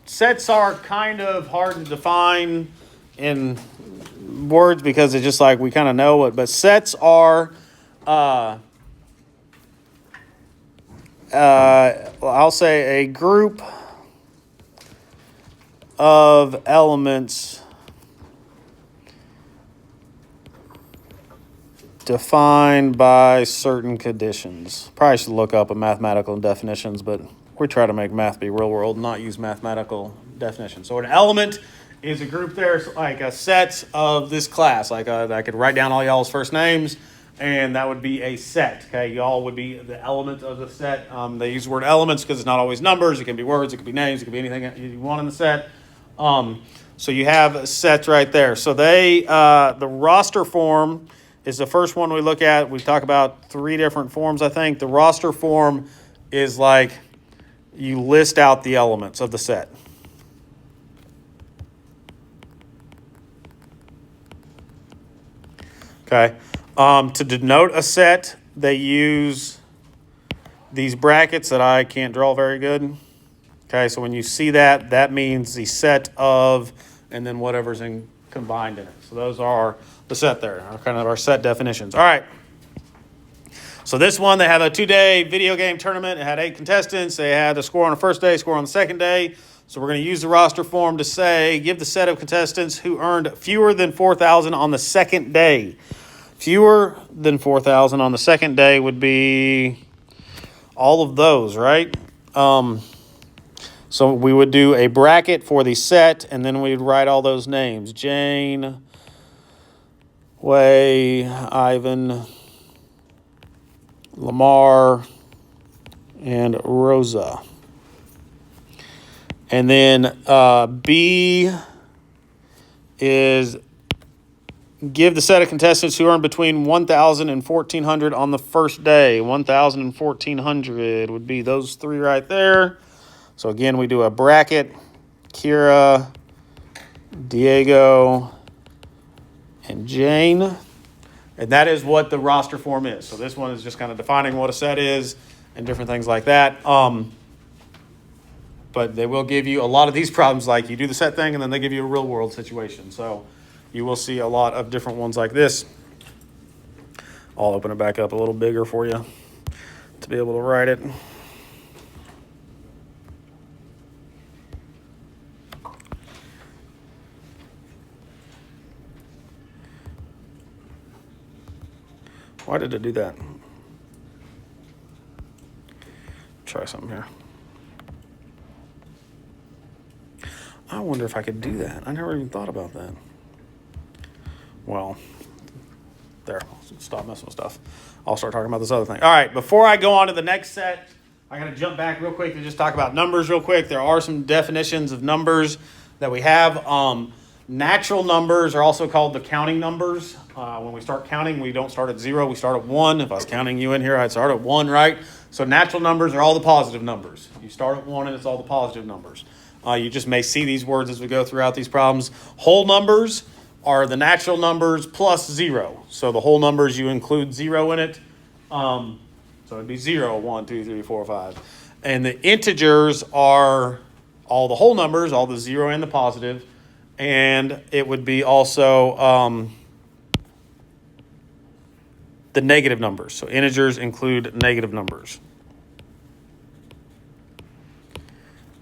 Sets are kind of hard to define in words because it's just like we kind of know it. But sets are, I'll say, a group of elements defined by certain conditions. Probably should look up a mathematical definitions, but we try to make math be real world, not use mathematical definitions. So an element is a group there, like a set of this class. Like I could write down all y'all's first names, and that would be a set. Okay, y'all would be the element of the set. They use the word elements because it's not always numbers. It can be words. It could be names. It could be anything you want in the set. So you have sets right there. So the roster form is the first one we look at. We talk about 3 different forms, I think. The roster form is like you list out the elements of the set. Okay. To denote a set, they use these brackets that I can't draw very good. Okay, so when you see that, that means the set of, and then whatever's combined in it. So those are the set there, kind of our set definitions. All right. So this one, they have a 2-day video game tournament. It had 8 contestants. They had a score on the first day, score on the second day. So we're going to use the roster form to say, give the set of contestants who earned fewer than 4,000 on the second day. Fewer than 4,000 on the second day would be all of those, right? So we would do a bracket for the set, and then we'd write all those names. Jane, Wei, Ivan, Lamar, and Rosa. And then B is give the set of contestants who earned between 1,000 and 1,400 on the first day. 1,000 and 1,400 would be those 3 right there. So again, we do a bracket, Kira, Diego, and Jane. And that is what the roster form is. So this one is just kind of defining what a set is and different things like that. But they will give you a lot of these problems, like you do the set thing and then they give you a real world situation. So you will see a lot of different ones like this. I'll open it back up a little bigger for you to be able to write it. Why did it do that? Try something here. I wonder if I could do that. I never even thought about that. Well, there. Stop messing with stuff. I'll start talking about this other thing. All right, before I go on to the next set, I got to jump back real quick to just talk about numbers real quick. There are some definitions of numbers that we have. Natural numbers are also called the counting numbers. When we start counting, we don't start at 0. We start at 1. If I was counting you in here, I'd start at 1, right? So natural numbers are all the positive numbers. You start at 1 and it's all the positive numbers. You just may see these words as we go throughout these problems. Whole numbers are the natural numbers plus 0. So the whole numbers, you include 0 in it. So it'd be 0, 1, 2, 3, 4, 5. And the integers are all the whole numbers, all the 0 and the positive. And it would be also the negative numbers. So integers include negative numbers.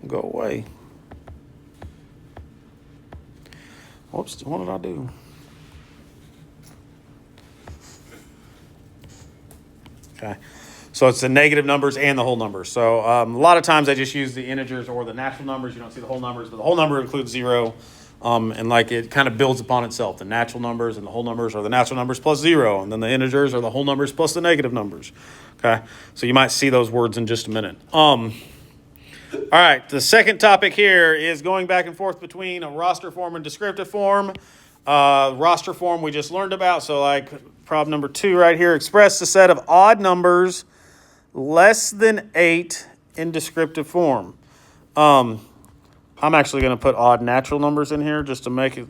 Go away. Whoops, what did I do? Okay. So it's the negative numbers and the whole numbers. So a lot of times I just use the integers or the natural numbers. You don't see the whole numbers, but the whole number includes 0. And like it kind of builds upon itself. The natural numbers and the whole numbers are the natural numbers plus 0. And then the integers are the whole numbers plus the negative numbers. Okay. So you might see those words in just a minute. All right. The second topic here is going back and forth between a roster form and descriptive form. Roster form we just learned about. So like problem number 2 right here, express the set of odd numbers less than 8 in descriptive form. I'm actually going to put odd natural numbers in here just to make it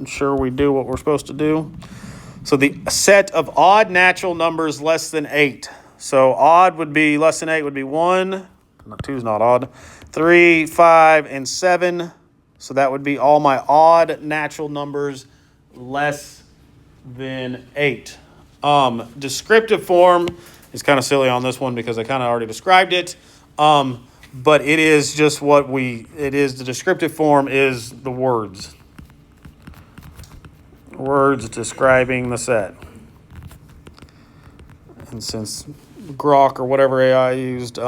sure we do what we're supposed to do. So the set of odd natural numbers less than 8. So odd would be less than 8 would be 1. 2 is not odd. 3, 5, and 7. So that would be all my odd natural numbers less than 8. Descriptive form is kind of silly on this one because I kind of already described it. But it is just the descriptive form is the words. Words describing the set. And since Grok or whatever AI I used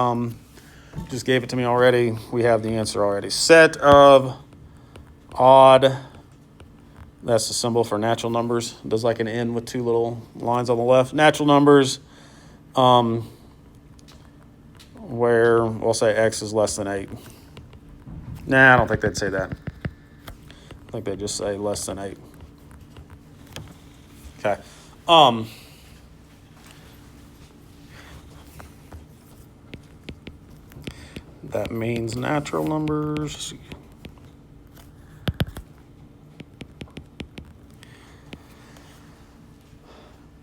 just gave it to me already, we have the answer already. Set of odd, that's the symbol for natural numbers. It does like an N with two little lines on the left. Natural numbers, where we'll say X is less than 8. Nah, I don't think they'd say that. I think they'd just say less than 8. Okay. That means natural numbers.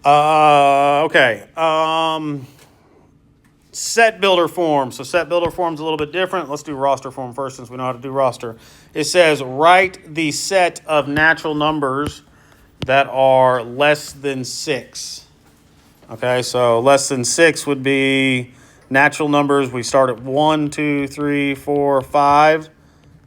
Okay. Set builder form. So set builder form's a little bit different. Let's do roster form first since we know how to do roster. It says write the set of natural numbers that are less than 6. Okay, so less than 6 would be natural numbers. We start at 1, 2, 3, 4, 5.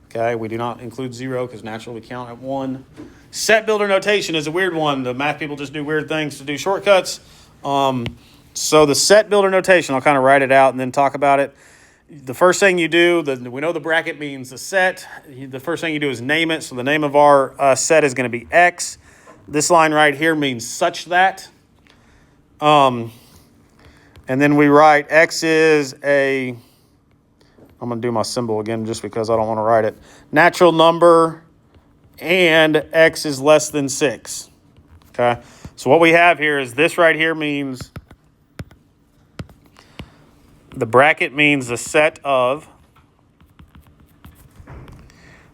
Okay, we do not include 0 because naturally we count at 1. Set builder notation is a weird one. The math people just do weird things to do shortcuts. So the set builder notation, I'll kind of write it out and then talk about it. The first thing you do, we know the bracket means the set. The first thing you do is name it. So the name of our set is going to be X. This line right here means such that. And then we write X is I'm going to do my symbol again just because I don't want to write it. Natural number and X is less than 6. Okay. So what we have here is this right here means the bracket means the set of.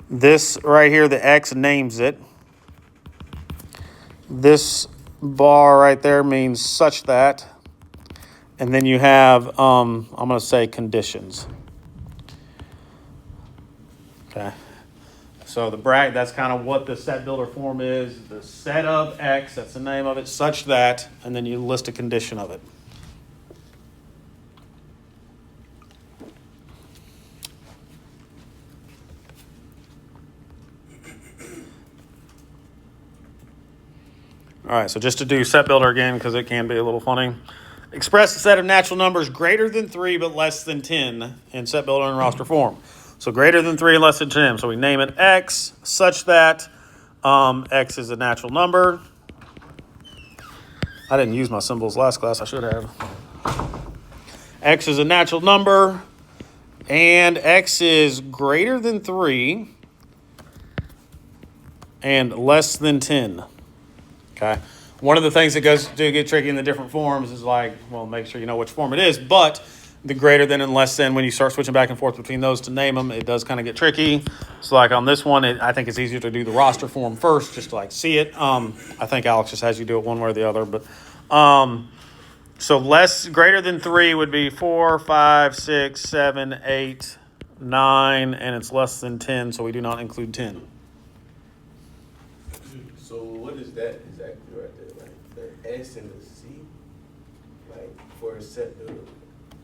This right here, the X names it. This bar right there means such that. And then you have, I'm going to say conditions. Okay. So that's kind of what the set builder form is. The set of X, that's the name of it, such that, and then you list a condition of it. All right, so just to do set builder again, because it can be a little funny. Express a set of natural numbers greater than 3 but less than 10 in set builder and roster form. So greater than 3 and less than 10. So we name it X such that X is a natural number. I didn't use my symbols last class. I should have. X is a natural number. And X is greater than 3 and less than 10. Okay. One of the things that get tricky in the different forms is make sure you know which form it is. But the greater than and less than, when you start switching back and forth between those to name them, it does kind of get tricky. So on this one, I think it's easier to do the roster form first just to see it. I think Alex just has you do it one way or the other. But so greater than 3 would be 4, 5, 6, 7, 8, 9, and it's less than 10, so we do not include 10. So what is that exactly right there? The S and the C, for a set builder.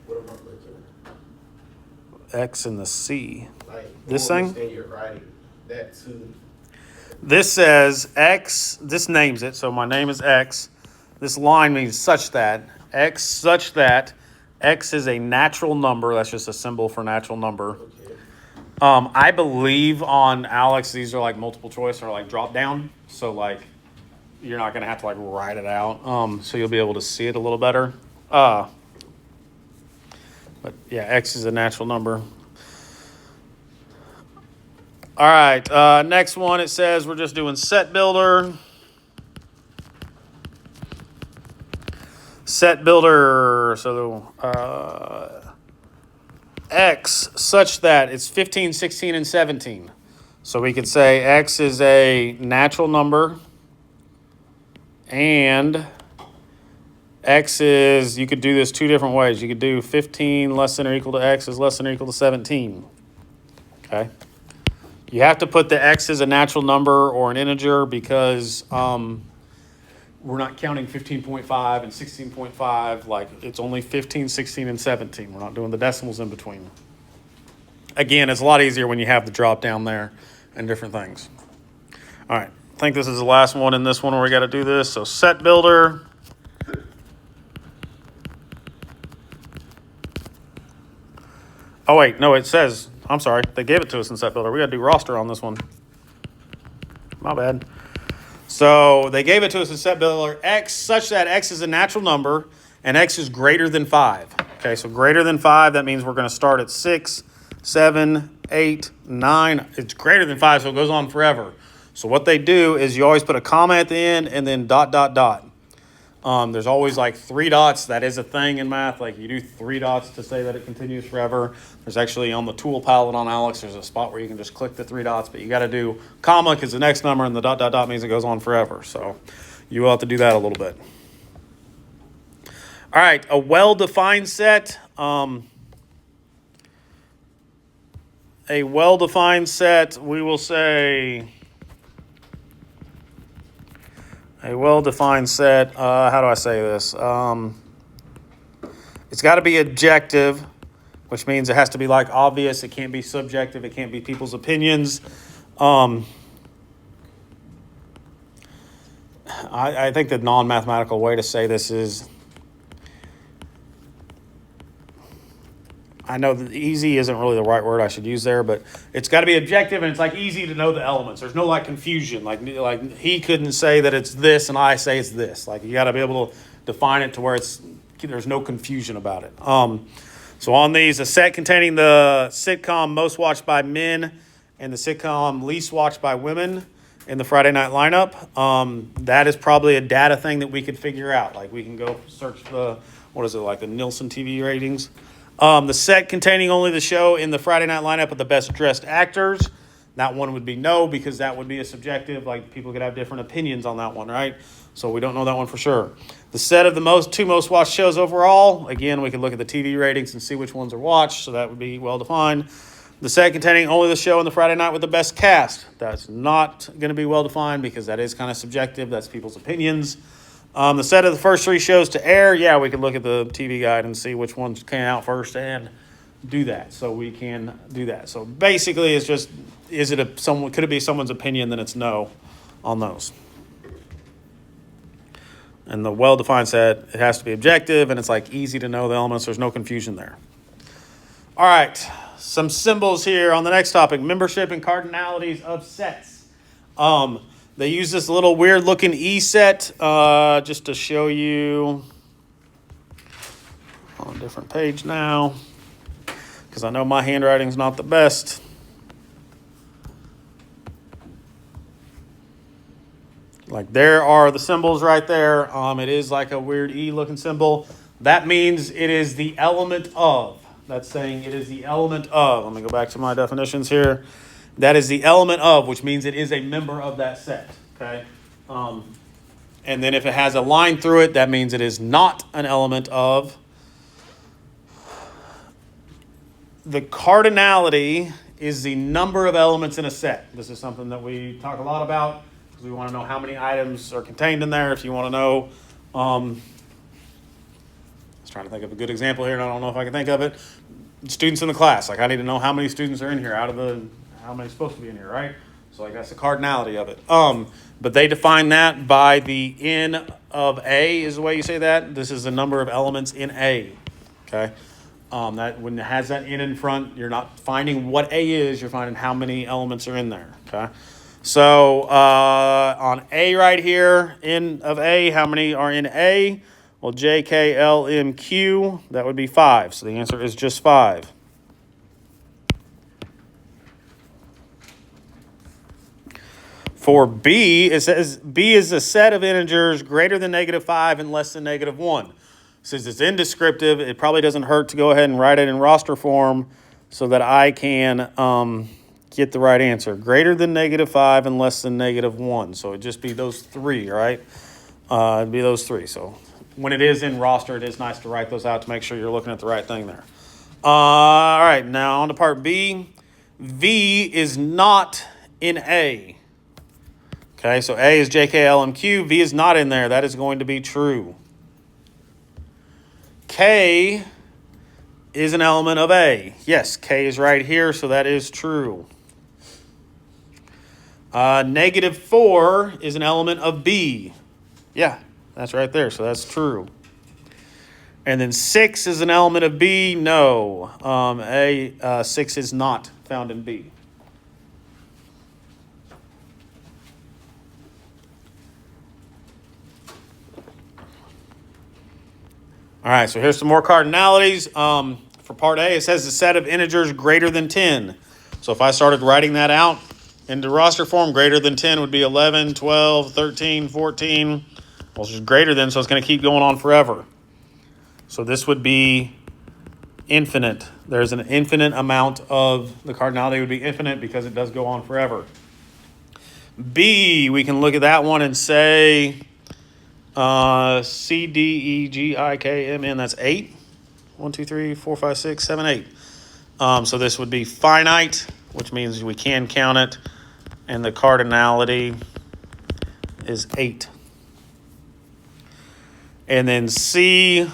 What am I looking at? X and the C. This thing? You're writing that too. This says X. This names it. So my name is X. This line means such that. X such that. X is a natural number. That's just a symbol for natural number. Okay. I believe on Alex, these are multiple choice or drop down. So you're not going to have to write it out. So you'll be able to see it a little better. But yeah, X is a natural number. All right. Next one, it says we're just doing set builder. Set builder. So X such that it's 15, 16, and 17. So we could say X is a natural number and X is, you could do this two different ways. You could do 15 less than or equal to X is less than or equal to 17. Okay. You have to put the x as a natural number or an integer because we're not counting 15.5 and 16.5. Like, it's only 15, 16, and 17. We're not doing the decimals in between. Again, it's a lot easier when you have the drop down there and different things. All right. I think this is the last one in this one where we got to do this. So set builder. Oh, wait. No, it says, I'm sorry. They gave it to us in set builder. We got to do roster on this one. My bad. So they gave it to us in set builder x such that x is a natural number and x is greater than 5. Okay, so greater than 5, that means we're going to start at 6, 7, 8, 9. It's greater than 5, so it goes on forever. So what they do is you always put a comma at the end and then dot, dot, dot. There's always like 3 dots. That is a thing in math. Like, you do 3 dots to say that it continues forever. There's actually on the tool palette on Alex, there's a spot where you can just click the 3 dots, but you got to do comma because the next number and the dot, dot, dot means it goes on forever. So you will have to do that a little bit. All right, a well-defined set. A well-defined set, we will say... A well-defined set, how do I say this? It's got to be objective, which means it has to be like obvious. It can't be subjective. It can't be people's opinions. I think the non-mathematical way to say this is, I know that easy isn't really the right word I should use there, but it's got to be objective and it's like easy to know the elements. There's no like confusion. Like he couldn't say that it's this and I say it's this. Like, you got to be able to define it to where there's no confusion about it. So on these, a set containing the sitcom most watched by men and the sitcom least watched by women in the Friday night lineup, that is probably a data thing that we could figure out. Like, we can go search the Nielsen TV ratings. The set containing only the show in the Friday night lineup of the best dressed actors. That one would be no, because that would be a subjective. Like, people could have different opinions on that one, right? So we don't know that one for sure. The set of the two most watched shows overall. Again, we could look at the TV ratings and see which ones are watched. So that would be well defined. The set containing only the show in the Friday night with the best cast. That's not going to be well defined because that is kind of subjective. That's people's opinions. The set of the first 3 shows to air, yeah, we could look at the TV guide and see which ones came out first and do that. So we can do that. So basically, it's just, could it be someone's opinion? Then it's no on those. And the well-defined set, it has to be objective, and it's like easy to know the elements. There's no confusion there. All right, some symbols here on the next topic: membership and cardinalities of sets. They use this little weird-looking E set just to show you on a different page now, because I know my handwriting's not the best. Like, there are the symbols right there. It is like a weird E-looking symbol. That means it is the element of. That's saying it is the element of. Let me go back to my definitions here. That is the element of, which means it is a member of that set, okay? And then if it has a line through it, that means it is not an element of. The cardinality is the number of elements in a set. This is something that we talk a lot about because we want to know how many items are contained in there. If you want to know, I was trying to think of a good example here, and I don't know if I can think of it. Students in the class. Like, I need to know how many students are in here out of how many supposed to be in here, right? So, like, that's the cardinality of it. But they define that by the N of A is the way you say that. This is the number of elements in A, okay? That when it has that N in front, you're not finding what A is, you're finding how many elements are in there, okay? So, on A right here, N of A, how many are in A? Well, J, K, L, M, Q, that would be 5. So the answer is just 5. For B, it says B is a set of integers greater than -5 and less than -1. Since it's indescriptive, it probably doesn't hurt to go ahead and write it in roster form so that I can get the right answer. Greater than -5 and less than -1. So it'd just be those 3, right? It'd be those 3. So when it is in roster, it is nice to write those out to make sure you're looking at the right thing there. All right, now on to part B. V is not in A. Okay, so A is JKLMQ. V is not in there. That is going to be true. K is an element of A. Yes, K is right here, so that is true. -4 is an element of B. Yeah, that's right there, so that's true. And then 6 is an element of B. No, 6 is not found in B. All right, so here's some more cardinalities. For part A, it says the set of integers greater than 10. So if I started writing that out into roster form, greater than 10 would be 11, 12, 13, 14. Well, it's just greater than, so it's going to keep going on forever. So this would be infinite. There's an infinite amount of, the cardinality would be infinite because it does go on forever. B, we can look at that one and say C, D, E, G, I, K, M, N, that's 8. 1, 2, 3, 4, 5, 6, 7, 8. So this would be finite, which means we can count it, and the cardinality is 8. And then C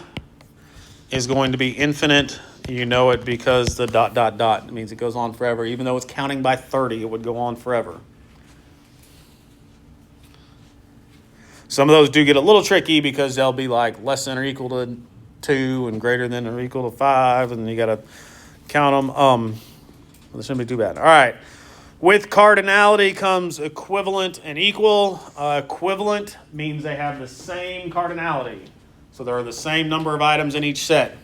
is going to be infinite. You know it because the ... It means it goes on forever. Even though it's counting by 30, it would go on forever. Some of those do get a little tricky because they'll be like less than or equal to 2 and greater than or equal to 5, and you got to count them. This shouldn't be too bad. All right. With cardinality comes equivalent and equal. Equivalent means they have the same cardinality. So there are the same number of items in each set.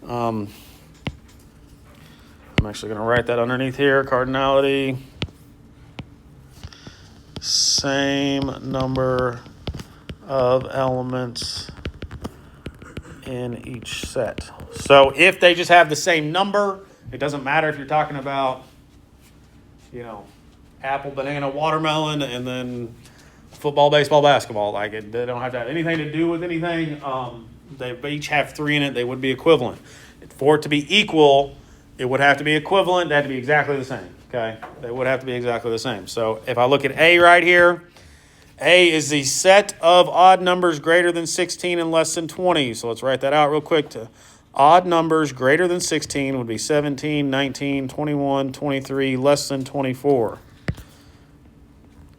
I'm actually going to write that underneath here. Cardinality. Same number of elements in each set. So if they just have the same number, it doesn't matter if you're talking about, apple, banana, watermelon, and then football, baseball, basketball. Like they don't have to have anything to do with anything. They each have 3 in it. They would be equivalent. For it to be equal, it would have to be equivalent. They had to be exactly the same. Okay, they would have to be exactly the same. So if I look at A right here, A is the set of odd numbers greater than 16 and less than 20. So let's write that out real quick. Odd numbers greater than 16 would be 17, 19, 21, 23, less than 24.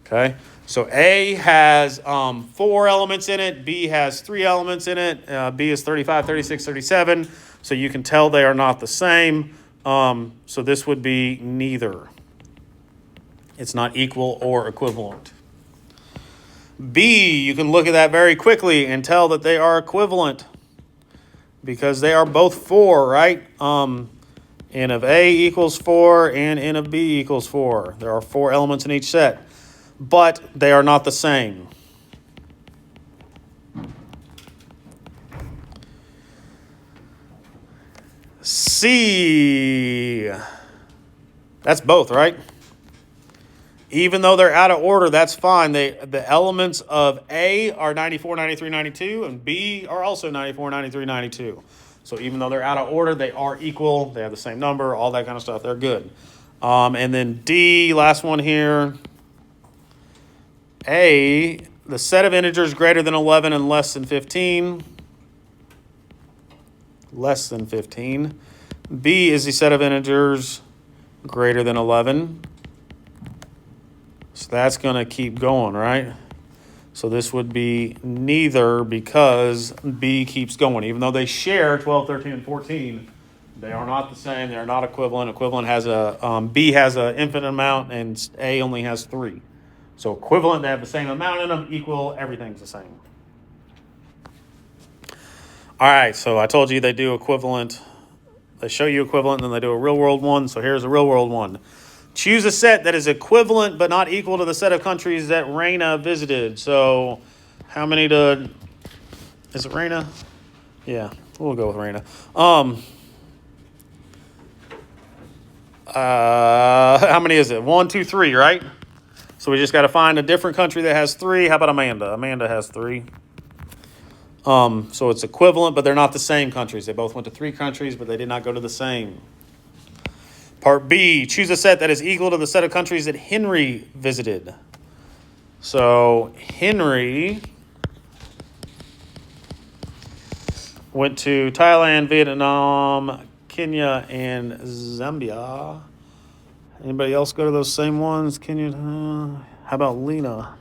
Okay, so A has 4 elements in it. B has 3 elements in it. B is 35, 36, 37. So you can tell they are not the same. So this would be neither. It's not equal or equivalent. B, you can look at that very quickly and tell that they are equivalent because they are both 4, right? N of A equals 4 and N of B equals 4. There are 4 elements in each set, but they are not the same. C, that's both, right? Even though they're out of order, that's fine. The elements of A are 94, 93, 92, and B are also 94, 93, 92. So even though they're out of order, they are equal. They have the same number, all that kind of stuff. They're good. And then D, last one here. A, the set of integers greater than 11 and less than 15. Less than 15. B is the set of integers greater than 11. So that's going to keep going, right? So this would be neither because B keeps going. Even though they share 12, 13, and 14, they are not the same. They are not equivalent. Equivalent has B has an infinite amount, and A only has 3. So equivalent, they have the same amount in them. Equal, everything's the same. All right, so I told you they do equivalent. They show you equivalent, and then they do a real-world one. So here's a real-world one. Choose a set that is equivalent but not equal to the set of countries that Raina visited. So how many is it Raina? Yeah, we'll go with Raina. How many is it? 1, 2, 3, right? So we just got to find a different country that has 3. How about Amanda? Amanda has 3. So it's equivalent, but they're not the same countries. They both went to 3 countries, but they did not go to the same. Part B, choose a set that is equal to the set of countries that Henry visited. So Henry went to Thailand, Vietnam, Kenya, and Zambia. Anybody else go to those same ones? Kenya? How about Lena?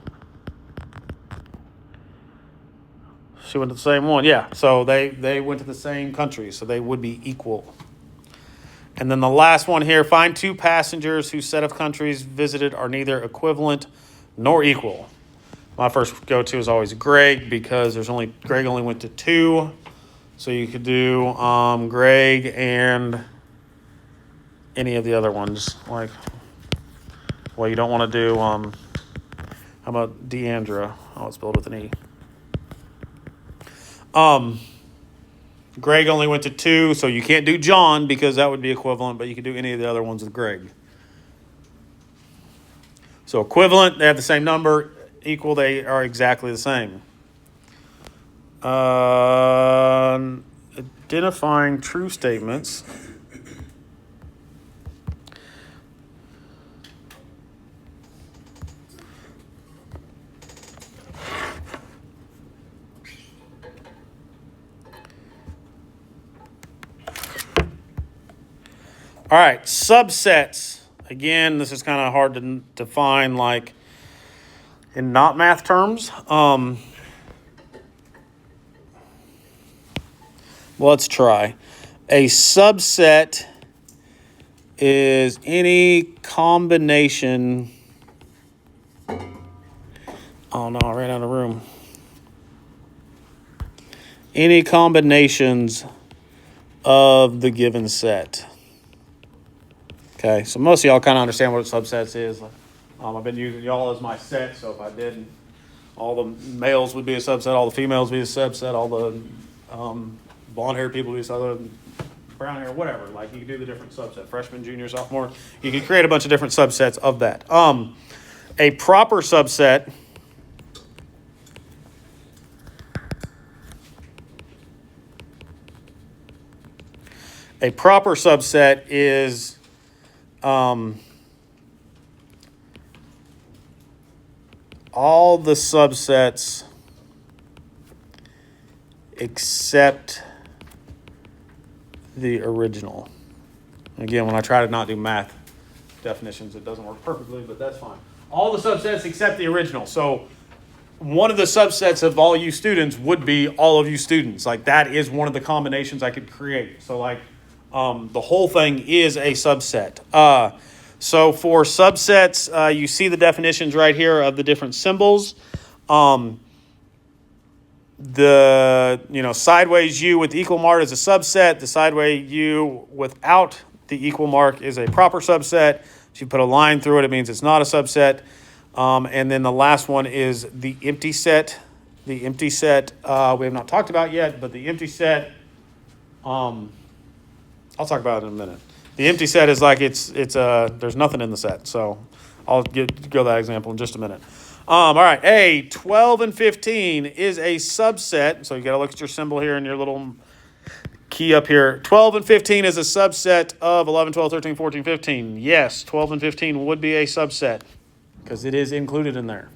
She went to the same one. Yeah, so they went to the same country, so they would be equal. And then the last one here, find two passengers whose set of countries visited are neither equivalent nor equal. My first go-to is always Greg because Greg only went to 2. So you could do Greg and any of the other ones. Like, well, you don't want to do, how about Deandra? Oh, it's spelled with an E. Greg only went to 2, so you can't do John because that would be equivalent, but you can do any of the other ones with Greg. So equivalent, they have the same number. Equal, they are exactly the same. Identifying true statements. All right, subsets. Again, this is kind of hard to define, like in not math terms. Let's try. A subset is any combination. Oh no, I ran out of room. Any combinations of the given set. Okay, so most of y'all kind of understand what subsets is. I've been using y'all as my set, so if I didn't, all the males would be a subset, all the females would be a subset, all the blonde-haired people would be a subset, brown hair, whatever. Like, you can do the different subset, freshman, junior, sophomore. You can create a bunch of different subsets of that. A proper subset is all the subsets except the original. Again, when I try to not do math definitions, it doesn't work perfectly, but that's fine. All the subsets except the original. So one of the subsets of all you students would be all of you students. Like, that is one of the combinations I could create. So like the whole thing is a subset. So for subsets, you see the definitions right here of the different symbols. The sideways U with the equal mark is a subset. The sideways U without the equal mark is a proper subset. If you put a line through it, it means it's not a subset. And then the last one is the empty set. The empty set we have not talked about yet, but the empty set, I'll talk about it in a minute. The empty set is like there's nothing in the set. So I'll go that example in just a minute. All right, A, 12 and 15 is a subset. So you got to look at your symbol here and your little key up here. 12 and 15 is a subset of 11, 12, 13, 14, 15. Yes, 12 and 15 would be a subset because it is included in there.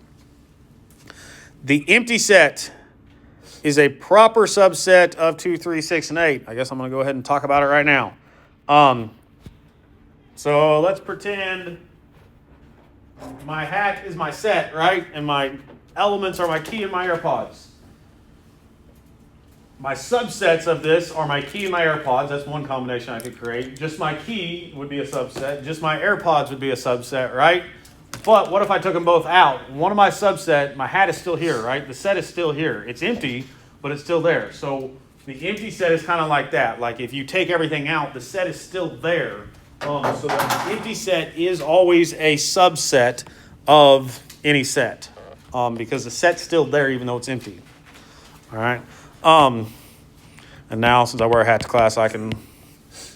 The empty set is a proper subset of 2, 3, 6, and 8. I guess I'm going to go ahead and talk about it right now. So let's pretend my hat is my set, right? And my elements are my key and my AirPods. My subsets of this are my key and my AirPods. That's one combination I could create. Just my key would be a subset. Just my AirPods would be a subset, right? But what if I took them both out? One of my subset, my hat is still here, right? The set is still here. It's empty, but it's still there. So the empty set is kind of like that. Like if you take everything out, the set is still there. So the empty set is always a subset of any set because the set's still there even though it's empty. All right. And now since I wear a hat to class, I can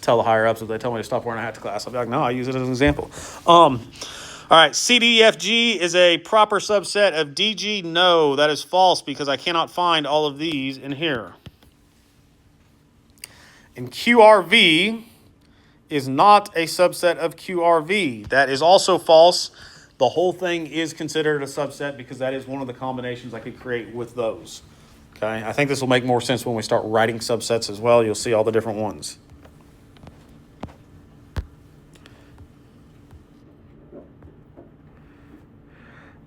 tell the higher ups if they tell me to stop wearing a hat to class. I'll be like, no, I use it as an example. All right, CDFG is a proper subset of DG. No, that is false because I cannot find all of these in here. And QRV is not a subset of QRV. That is also false. The whole thing is considered a subset because that is one of the combinations I could create with those. Okay, I think this will make more sense when we start writing subsets as well. You'll see all the different ones.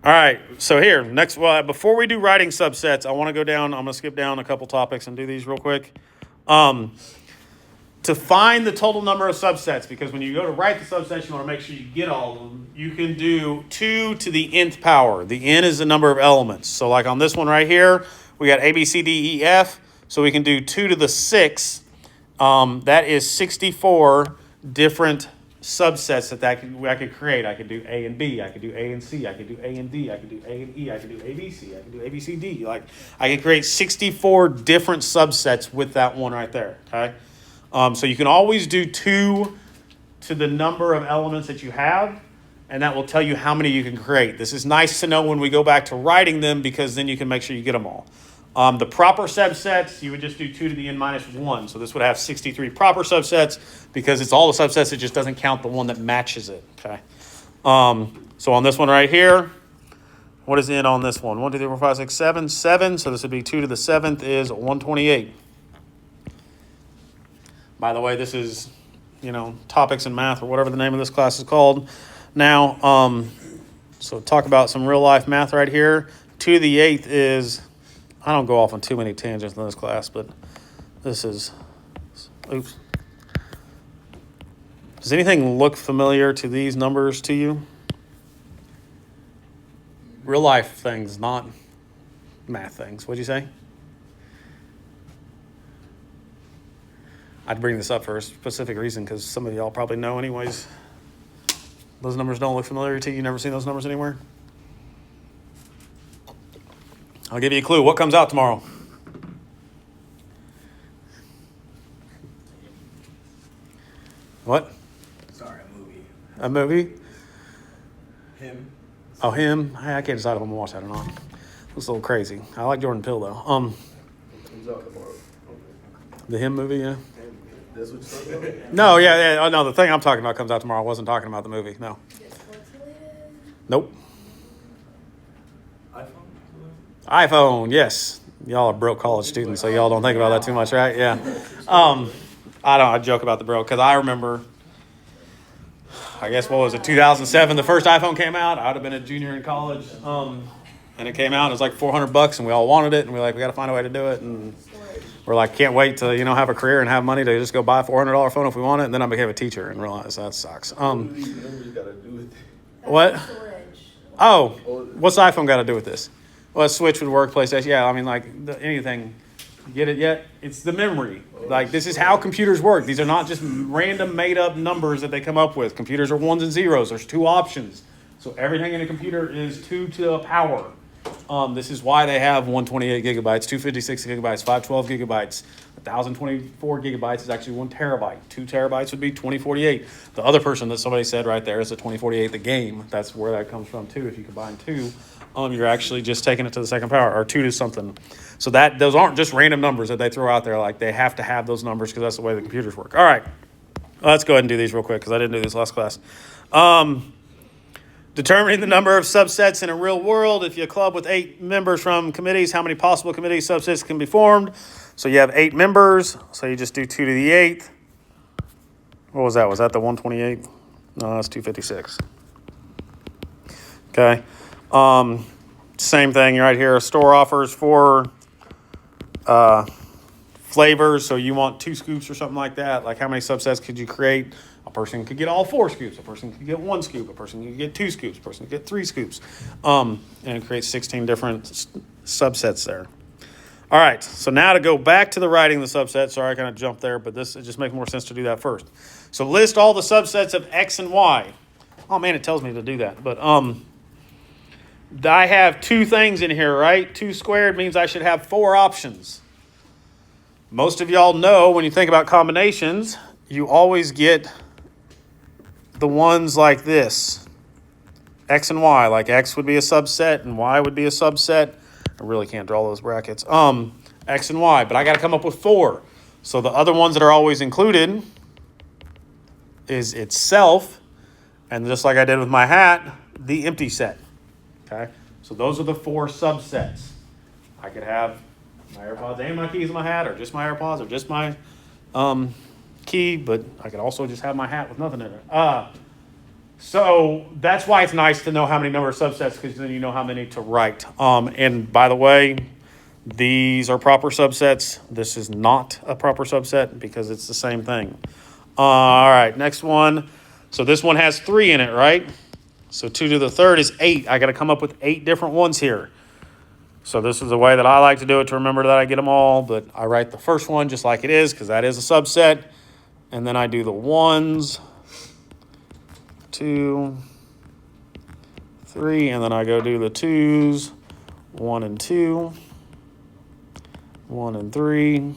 All right, so here, next, well, before we do writing subsets, I want to go down, I'm going to skip down a couple topics and do these real quick. To find the total number of subsets, because when you go to write the subsets, you want to make sure you get all of them, you can do 2 to the nth power. The n is the number of elements. So like on this one right here, we got A, B, C, D, E, F, so we can do 2 to the 6th. That is 64 different subsets that I could create. I could do A and B, I could do A and C, I could do A and D, I could do A and E, I could do A, B, C, I could do A, B, C, D. Like I could create 64 different subsets with that one right there, okay? So you can always do 2 to the number of elements that you have, and that will tell you how many you can create. This is nice to know when we go back to writing them because then you can make sure you get them all. The proper subsets, you would just do 2 to the n minus 1. So this would have 63 proper subsets because it's all the subsets. It just doesn't count the one that matches it. Okay. So on this one right here, what is n on this one? 1, 2, 3, 4, 5, 6, 7. 7. So this would be 2 to the 7th is 128. By the way, this is, topics in math or whatever the name of this class is called. Now, so talk about some real life math right here. 2 to the 8th is, I don't go off on too many tangents in this class, but this is, oops. Does anything look familiar to these numbers to you? Real life things, not math things. What'd you say? I'd bring this up for a specific reason because some of y'all probably know anyways. Those numbers don't look familiar to you? You never seen those numbers anywhere? I'll give you a clue. What comes out tomorrow? What? Sorry, a movie. A movie? Him. Oh, Him? I can't decide if I'm going to watch that or not. Looks a little crazy. I like Jordan Peele, though. Comes out tomorrow. Okay. The Him movie, yeah. That's what you're talking about? No, yeah. Oh, no, the thing I'm talking about comes out tomorrow. I wasn't talking about the movie. No. Nope. iPhone, yes. Y'all are broke college students, so y'all don't think about that too much, right? Yeah. I joke about the broke because I remember, I guess, what was it, 2007, the first iPhone came out. I would have been a junior in college. And it came out, it was like $400 and we all wanted it. And we got to find a way to do it. And we're like, can't wait to, have a career and have money to just go buy a $400 phone if we want it. And then I became a teacher and realized that sucks. What do these numbers got to do with it? What? Oh, what's the iPhone got to do with this? Well, Switch would work, PlayStation. Yeah, I mean, anything. You get it yet? It's the memory. This is how computers work. These are not just random made-up numbers that they come up with. Computers are ones and zeros. There's 2 options. So everything in a computer is 2 to the power. This is why they have 128 gigabytes, 256 gigabytes, 512 gigabytes. 1,024 gigabytes is actually 1 terabyte. 2 terabytes would be 2048. The other person that somebody said right there is the 2048, the game. That's where that comes from, too. If you combine 2, you're actually just taking it to the second power, or 2 to something. So those aren't just random numbers that they throw out there. Like, they have to have those numbers because that's the way the computers work. All right. Let's go ahead and do these real quick because I didn't do this last class. Determining the number of subsets in a real world. If you club with 8 members from committees, how many possible committee subsets can be formed? So you have 8 members, so you just do 2 to the 8th. What was that? Was that the 128? No, that's 256. Okay. Same thing right here. A store offers 4 flavors, so you want 2 scoops or something like that. Like, how many subsets could you create? A person could get all 4 scoops. A person could get 1 scoop. A person could get 2 scoops. A person could get 3 scoops. And it creates 16 different subsets there. All right, so now to go back to the writing of the subset. Sorry, I kind of jumped there, but it just makes more sense to do that first. So list all the subsets of X and Y. Oh, man, it tells me to do that. But I have 2 things in here, right? 2 squared means I should have 4 options. Most of y'all know when you think about combinations, you always get the ones like this. X and Y, like X would be a subset and Y would be a subset. I really can't draw those brackets. X and Y, but I got to come up with 4. So the other ones that are always included is itself, and just like I did with my hat, the empty set. Okay? So those are the 4 subsets. I could have my AirPods and my keys in my hat, or just my AirPods, or just my key, but I could also just have my hat with nothing in it. So that's why it's nice to know how many number of subsets, because then you know how many to write. And by the way, these are proper subsets. This is not a proper subset because it's the same thing. All right, next one. So this one has 3 in it, right? So 2 to the third is 8. I got to come up with 8 different ones here. So this is the way that I like to do it to remember that I get them all. But I write the first one just like it is because that is a subset. And then I do the 1s, 2, 3. And then I go do the 2s, 1 and 2, 1 and 3,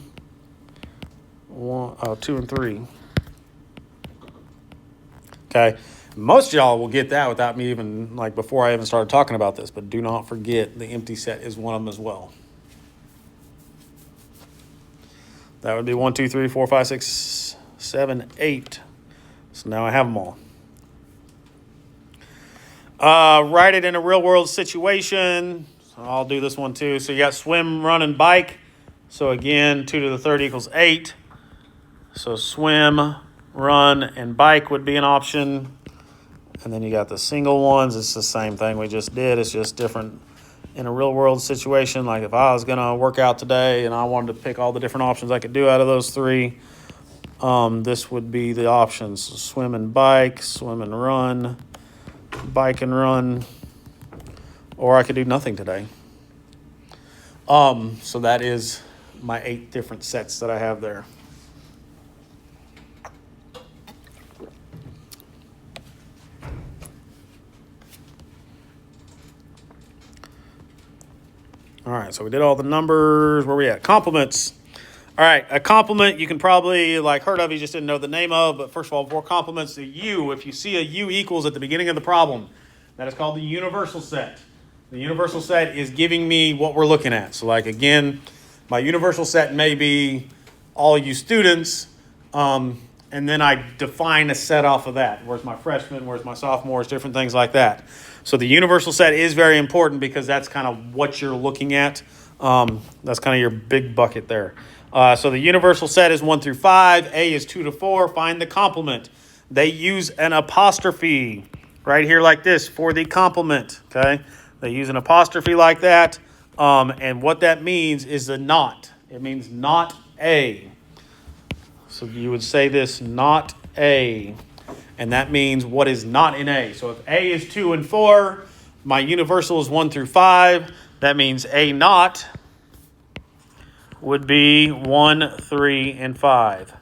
2 and 3. Okay. Most of y'all will get that without me even, before I even started talking about this. But do not forget the empty set is one of them as well. That would be 1, 2, 3, 4, 5, 6, 7, 8. So now I have them all. Write it in a real world situation. So I'll do this one too. So you got swim, run, and bike. So again, 2 to the third equals 8. So swim, run, and bike would be an option. And then you got the single ones. It's the same thing we just did. It's just different in a real world situation. Like if I was going to work out today and I wanted to pick all the different options I could do out of those 3, this would be the options. So swim and bike, swim and run, bike and run, or I could do nothing today. So that is my 8 different sets that I have there. All right, so we did all the numbers. Where we at? Complements. All right, a complement you can probably heard of, you just didn't know the name of. But first of all, for complements, the U, if you see a U equals at the beginning of the problem, that is called the universal set. The universal set is giving me what we're looking at. So again, my universal set may be all you students, and then I define a set off of that. Where's my freshmen? Where's my sophomores? Different things like that. So the universal set is very important because that's kind of what you're looking at. That's kind of your big bucket there. So the universal set is 1 through 5. A is 2 to 4. Find the complement. They use an apostrophe right here like this for the complement. Okay, they use an apostrophe like that, and what that means is a not. It means not A. So you would say this, not A. And that means what is not in A. So if A is 2 and 4, my universal is 1 through 5. That means A not would be 1, 3, and 5.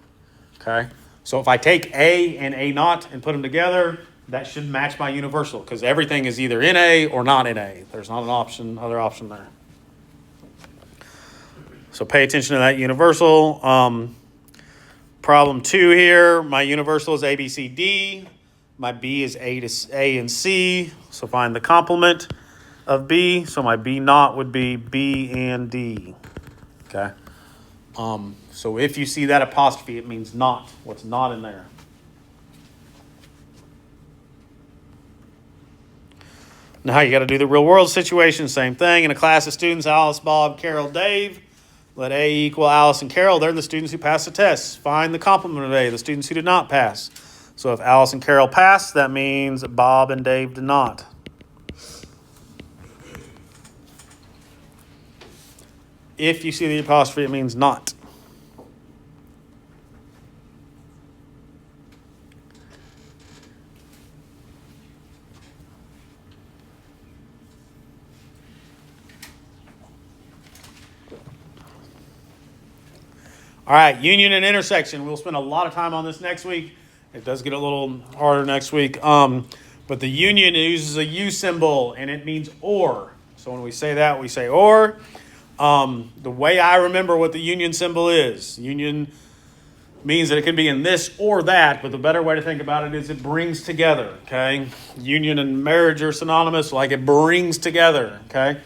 Okay? So if I take A and A not and put them together, that should match my universal because everything is either in A or not in A. There's not an other option there. So pay attention to that universal. Problem 2 here, my universal is A, B, C, D. My B is A and C. So find the complement of B. So my B not would be B and D. Okay. So if you see that apostrophe, it means not. What's not in there? Now you got to do the real world situation. Same thing. In a class of students, Alice, Bob, Carol, Dave. Let A equal Alice and Carol. They're the students who passed the test. Find the complement of A, the students who did not pass. So if Alice and Carol passed, that means Bob and Dave did not. If you see the apostrophe, it means not. All right, union and intersection. We'll spend a lot of time on this next week. It does get a little harder next week. But the union uses a U symbol, and it means or. So when we say that, we say or. The way I remember what the union symbol is, union means that it could be in this or that, but the better way to think about it is it brings together, okay? Union and marriage are synonymous, it brings together, okay?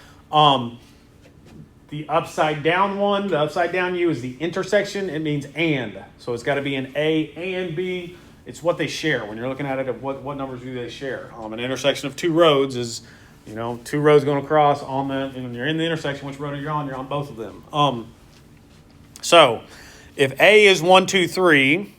The upside down one, the upside down U is the intersection. It means and. So it's got to be an A and B. It's what they share. When you're looking at it, what numbers do they share? An intersection of two roads is, two roads going across on the, and when you're in the intersection, which road are you on? You're on both of them. So if A is 1, 2, 3,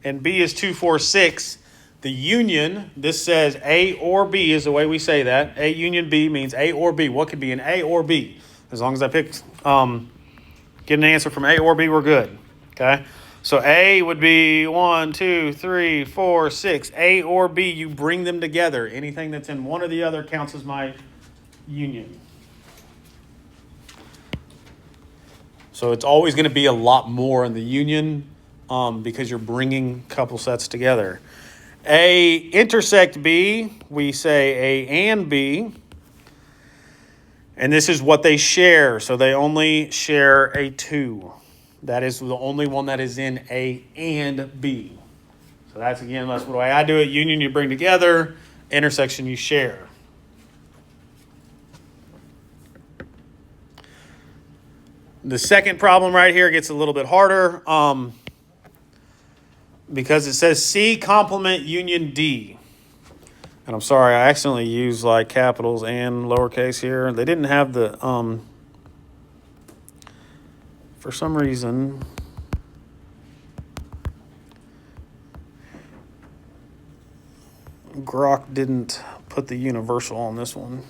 and B is 2, 4, 6, the union, this says A or B is the way we say that. A union B means A or B. What could be an A or B? As long as I pick, get an answer from A or B, we're good. Okay? So A would be 1, 2, 3, 4, 6. A or B, you bring them together. Anything that's in one or the other counts as my union. So it's always going to be a lot more in the union because you're bringing a couple sets together. A intersect B, we say A and B. And this is what they share. So they only share a 2. That is the only one that is in A and B. So that's the way I do it. Union you bring together. Intersection you share. The second problem right here gets a little bit harder. Because it says C complement union D. And I'm sorry, I accidentally used like capitals and lowercase here. They didn't have the, for some reason, Grok didn't put the universal on this one.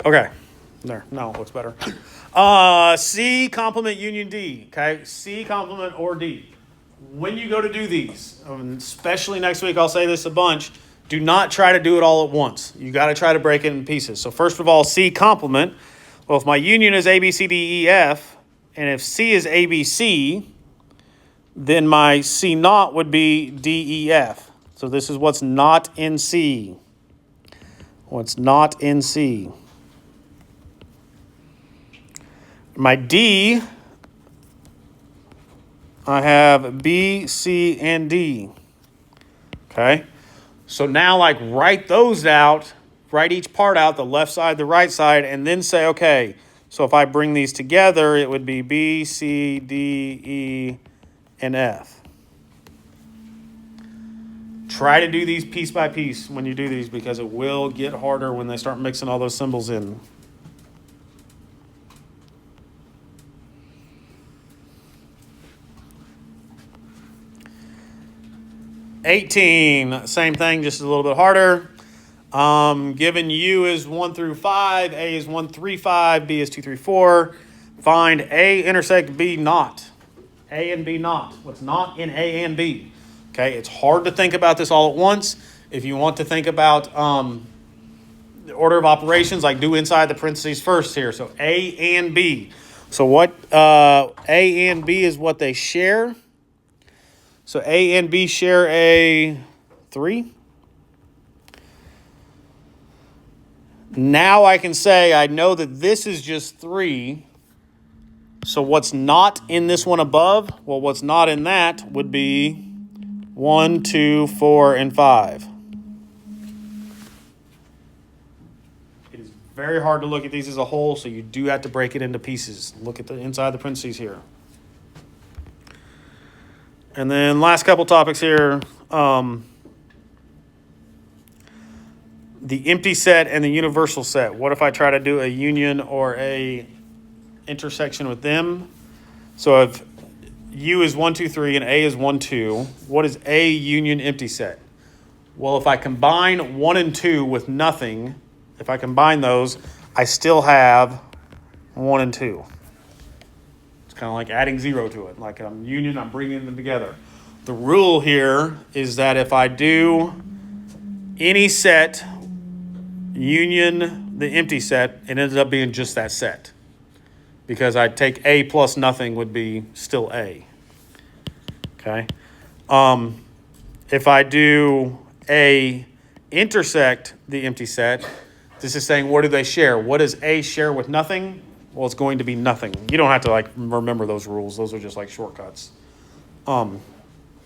Okay. There, no, it looks better. C complement union D. Okay, C complement or D. When you go to do these, especially next week, I'll say this a bunch. Do not try to do it all at once. You got to try to break it in pieces. So first of all, C complement. Well, if my union is A, B, C, D, E, F, and if C is A, B, C, then my C naught would be D, E, F. So this is what's not in C. What's not in C. My D, I have B, C, and D. Okay? So now, write those out, write each part out, the left side, the right side, and then say, okay, so if I bring these together, it would be B, C, D, E, and F. Try to do these piece by piece when you do these because it will get harder when they start mixing all those symbols in. 18, same thing, just a little bit harder. Given U is 1 through 5, A is 1, 3, 5, B is 2, 3, 4. Find A intersect B naught. A and B naught. What's not in A and B? Okay, it's hard to think about this all at once. If you want to think about the order of operations, do inside the parentheses first here. So A and B. So what A and B is what they share. So A and B share a 3. Now I can say I know that this is just 3. So what's not in this one above? Well, what's not in that would be 1, 2, 4, and 5. It is very hard to look at these as a whole, so you do have to break it into pieces. Look at the inside the parentheses here. And then last couple topics here, the empty set and the universal set. What if I try to do a union or a intersection with them? So if U is 1, 2, 3 and A is 1, 2, what is A union empty set? Well, if I combine 1 and 2 with nothing, if I combine those, I still have 1 and 2. Kind of like adding 0 to it. Like I'm union, I'm bringing them together. The rule here is that if I do any set, union, the empty set, it ends up being just that set. Because I take A plus nothing would be still A. Okay? If I do A intersect the empty set, this is saying what do they share? What does A share with nothing? Well, it's going to be nothing. You don't have to remember those rules. Those are just shortcuts. You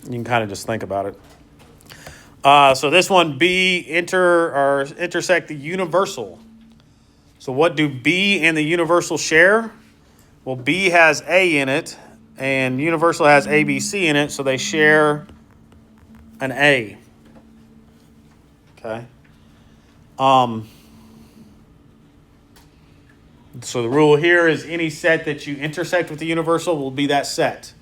can kind of just think about it. So this one, B intersect the universal. So what do B and the universal share? Well, B has A in it, and universal has ABC in it, so they share an A. Okay. So the rule here is any set that you intersect with the universal will be that sect.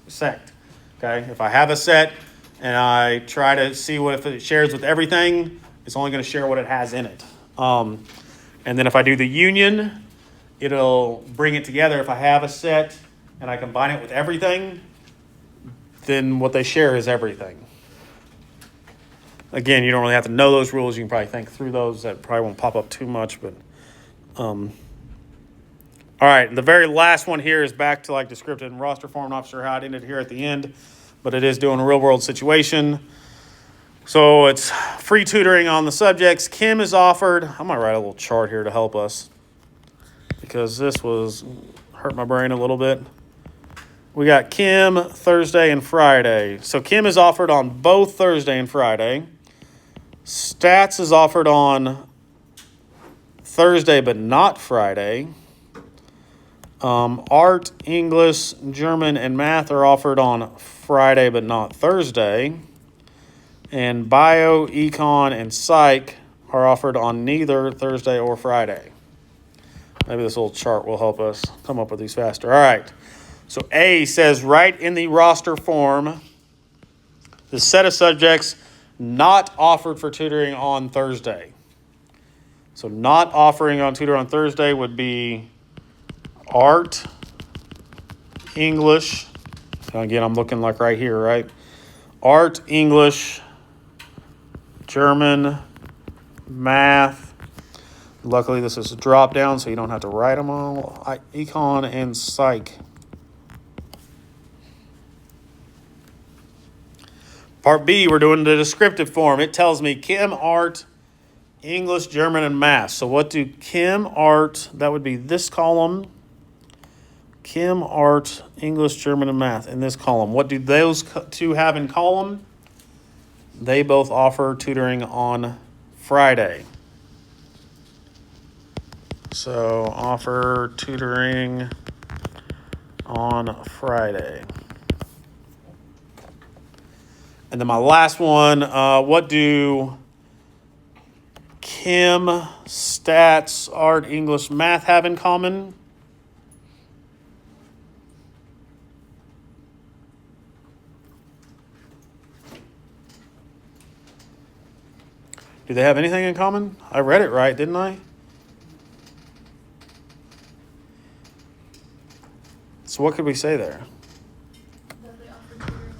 Okay. If I have a set and I try to see what if it shares with everything, it's only going to share what it has in it. And then if I do the union, it'll bring it together. If I have a set and I combine it with everything, then what they share is everything. Again, you don't really have to know those rules. You can probably think through those. That probably won't pop up too much, but all right, the very last one here is back to like descriptive and roster form. Not sure how it ended here at the end, but it is doing a real world situation. So it's free tutoring on the subjects. Kim is offered. I might write a little chart here to help us because this was hurt my brain a little bit. We got Kim Thursday and Friday. So Kim is offered on both Thursday and Friday. Stats is offered on Thursday but not Friday. Art, English, German, and math are offered on Friday but not Thursday. And bio, econ, and psych are offered on neither Thursday or Friday. Maybe this little chart will help us come up with these faster. All right. So A says write in the roster form the set of subjects not offered for tutoring on Thursday. So not offering on tutor on Thursday would be art, English. Again, I'm looking like right here, right? Art, English, German, math. Luckily, this is a drop down, so you don't have to write them all. Econ and psych. Part B, we're doing the descriptive form. It tells me Kim, art, English, German, and math. So what do Kim, art, that would be this column. Kim, art, English, German, and math in this column. What do those two have in column? They both offer tutoring on Friday. So offer tutoring on Friday. And then my last one, what do Kim, stats, art, English, math have in common? Do they have anything in common? I read it right, didn't I? So what could we say there? That they offer tutoring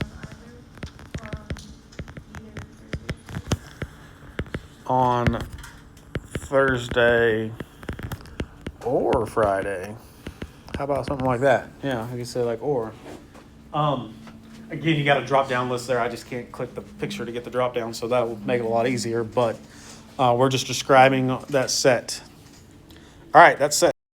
On Thursday or Friday. How about something like that? Yeah, I could say like or. Again, you got a drop-down list there. I just can't click the picture to get the drop-down, so that will make it a lot easier. But we're just describing that set. All right, that's set.